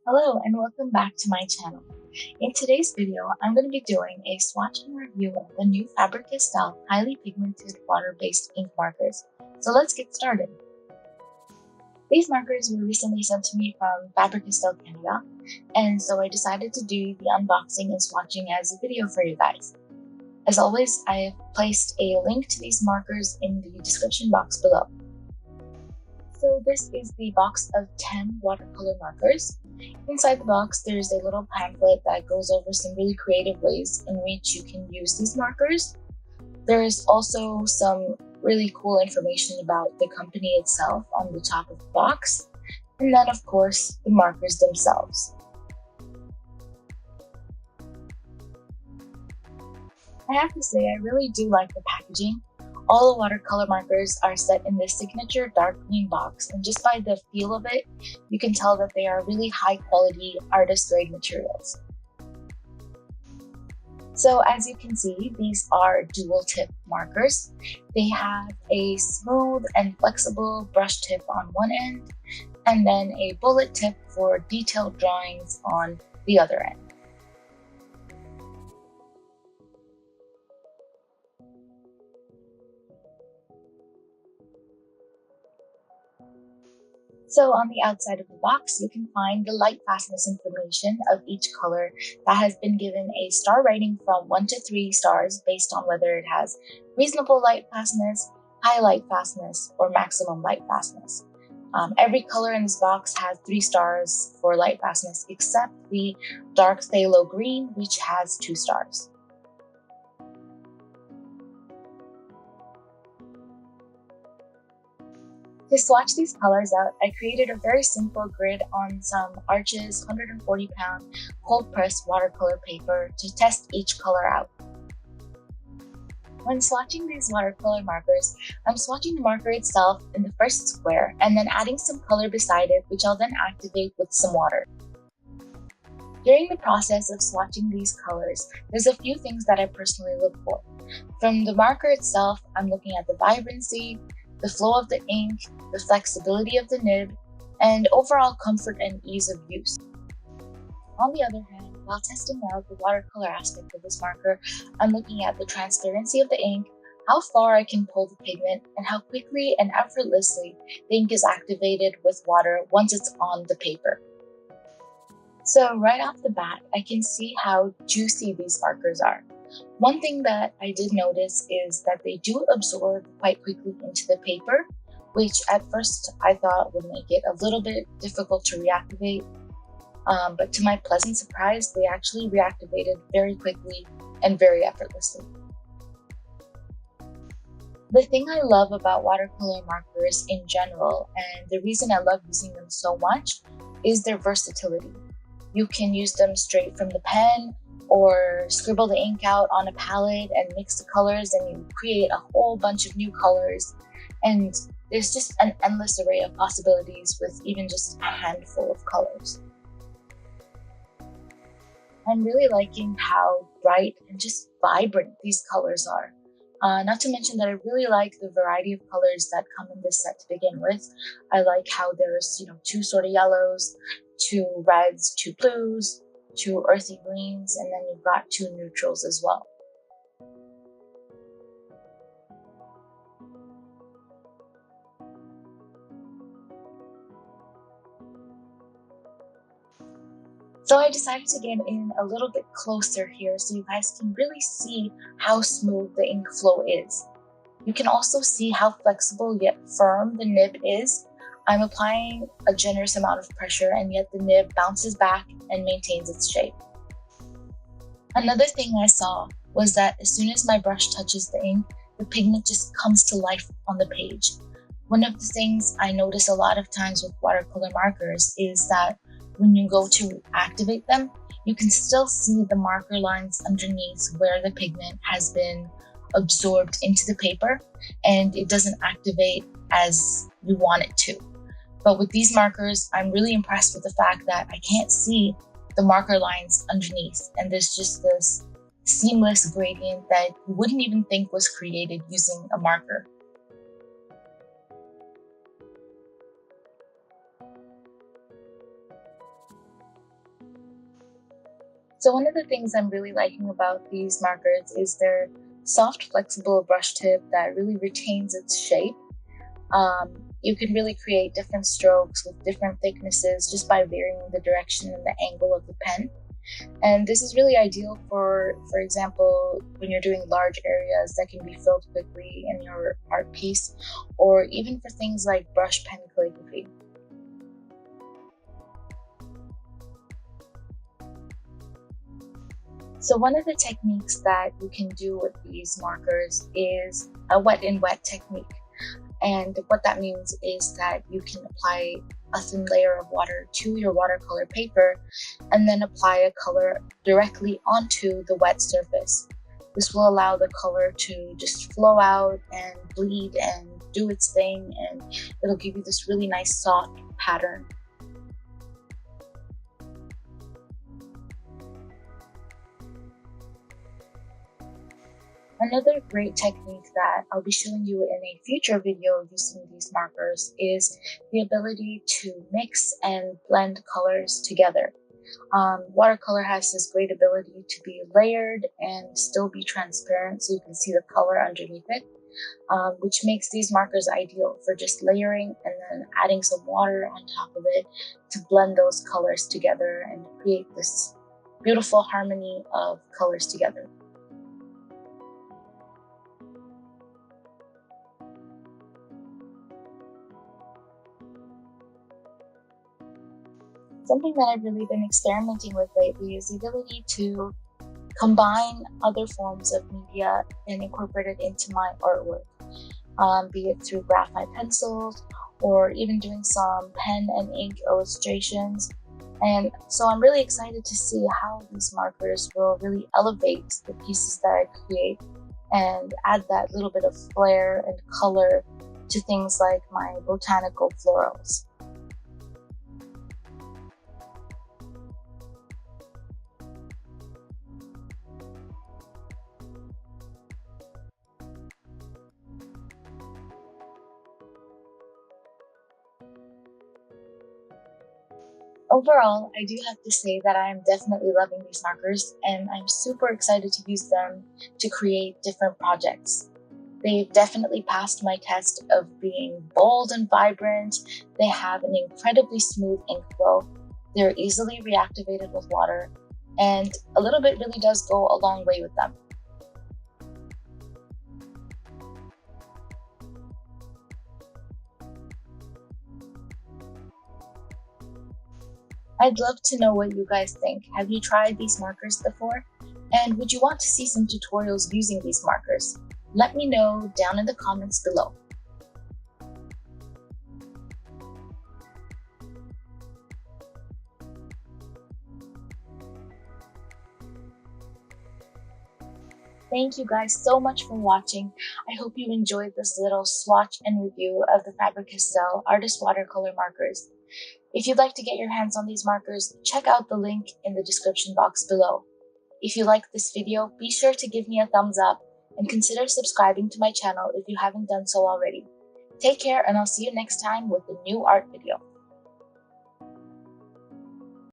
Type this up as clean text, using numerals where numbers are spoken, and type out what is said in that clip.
Hello and welcome back to my channel. In today's video, I'm going to be doing a swatch and review of the new Faber-Castell highly pigmented water-based ink markers. So let's get started. These markers were recently sent to me from Faber-Castell Canada, and so I decided to do the unboxing and swatching as a video for you guys. As always, I have placed a link to these markers in the description box below. So this is the box of 10 watercolor markers. Inside the box, there's a little pamphlet that goes over some really creative ways in which you can use these markers. There's also some really cool information about the company itself on the top of the box. And then, of course, the markers themselves. I have to say, I really do like the packaging. All the watercolor markers are set in this signature dark green box, and just by the feel of it, you can tell that they are really high quality artist grade materials. So as you can see, these are dual tip markers. They have a smooth and flexible brush tip on one end, and then a bullet tip for detailed drawings on the other end. So on the outside of the box, you can find the light fastness information of each color that has been given a star rating from 1 to 3 stars based on whether it has reasonable light fastness, high light fastness, or maximum light fastness. Every color in this box has 3 stars for light fastness except the dark phthalo green, which has 2 stars. To swatch these colors out, I created a very simple grid on some Arches 140-pound Coldpress watercolor paper to test each color out. When swatching these watercolor markers, I'm swatching the marker itself in the first square and then adding some color beside it, which I'll then activate with some water. During the process of swatching these colors, there's a few things that I personally look for. From the marker itself, I'm looking at the vibrancy, the flow of the ink, the flexibility of the nib, and overall comfort and ease of use. On the other hand, while testing out the watercolor aspect of this marker, I'm looking at the transparency of the ink, how far I can pull the pigment, and how quickly and effortlessly the ink is activated with water once it's on the paper. So right off the bat, I can see how juicy these markers are. One thing that I did notice is that they do absorb quite quickly into the paper, which at first I thought would make it a little bit difficult to reactivate. But to my pleasant surprise, they actually reactivated very quickly and very effortlessly. The thing I love about watercolor markers in general, and the reason I love using them so much, is their versatility. You can use them straight from the pen, or scribble the ink out on a palette and mix the colors, and you create a whole bunch of new colors. And there's just an endless array of possibilities with even just a handful of colors. I'm really liking how bright and just vibrant these colors are. Not to mention that I really like the variety of colors that come in this set to begin with. I like how there's, 2 sort of yellows, 2 reds, 2 blues, 2 earthy greens, and then you've got 2 neutrals as well. So I decided to get in a little bit closer here so you guys can really see how smooth the ink flow is. You can also see how flexible yet firm the nib is. I'm applying a generous amount of pressure, and yet the nib bounces back and maintains its shape. Another thing I saw was that as soon as my brush touches the ink, the pigment just comes to life on the page. One of the things I notice a lot of times with watercolor markers is that when you go to activate them, you can still see the marker lines underneath where the pigment has been absorbed into the paper, and it doesn't activate as you want it to. But with these markers, I'm really impressed with the fact that I can't see the marker lines underneath, and there's just this seamless gradient that you wouldn't even think was created using a marker. So one of the things I'm really liking about these markers is their soft, flexible brush tip that really retains its shape. You can really create different strokes with different thicknesses just by varying the direction and the angle of the pen. And this is really ideal for example, when you're doing large areas that can be filled quickly in your art piece, or even for things like brush pen calligraphy. So one of the techniques that you can do with these markers is a wet in wet technique. And what that means is that you can apply a thin layer of water to your watercolor paper and then apply a color directly onto the wet surface. This will allow the color to just flow out and bleed and do its thing, and it'll give you this really nice soft pattern. Another great technique that I'll be showing you in a future video using these markers is the ability to mix and blend colors together. Watercolor has this great ability to be layered and still be transparent so you can see the color underneath it, which makes these markers ideal for just layering and then adding some water on top of it to blend those colors together and create this beautiful harmony of colors together. Something that I've really been experimenting with lately is the ability to combine other forms of media and incorporate it into my artwork, be it through graphite pencils or even doing some pen and ink illustrations. And so I'm really excited to see how these markers will really elevate the pieces that I create and add that little bit of flair and color to things like my botanical florals. Overall, I do have to say that I am definitely loving these markers, and I'm super excited to use them to create different projects. They've definitely passed my test of being bold and vibrant. They have an incredibly smooth ink flow. They're easily reactivated with water, and a little bit really does go a long way with them. I'd love to know what you guys think. Have you tried these markers before? And would you want to see some tutorials using these markers? Let me know down in the comments below. Thank you guys so much for watching. I hope you enjoyed this little swatch and review of the Faber-Castell Artist Watercolor markers. If you'd like to get your hands on these markers, check out the link in the description box below. If you liked this video, be sure to give me a thumbs up and consider subscribing to my channel if you haven't done so already. Take care, and I'll see you next time with a new art video.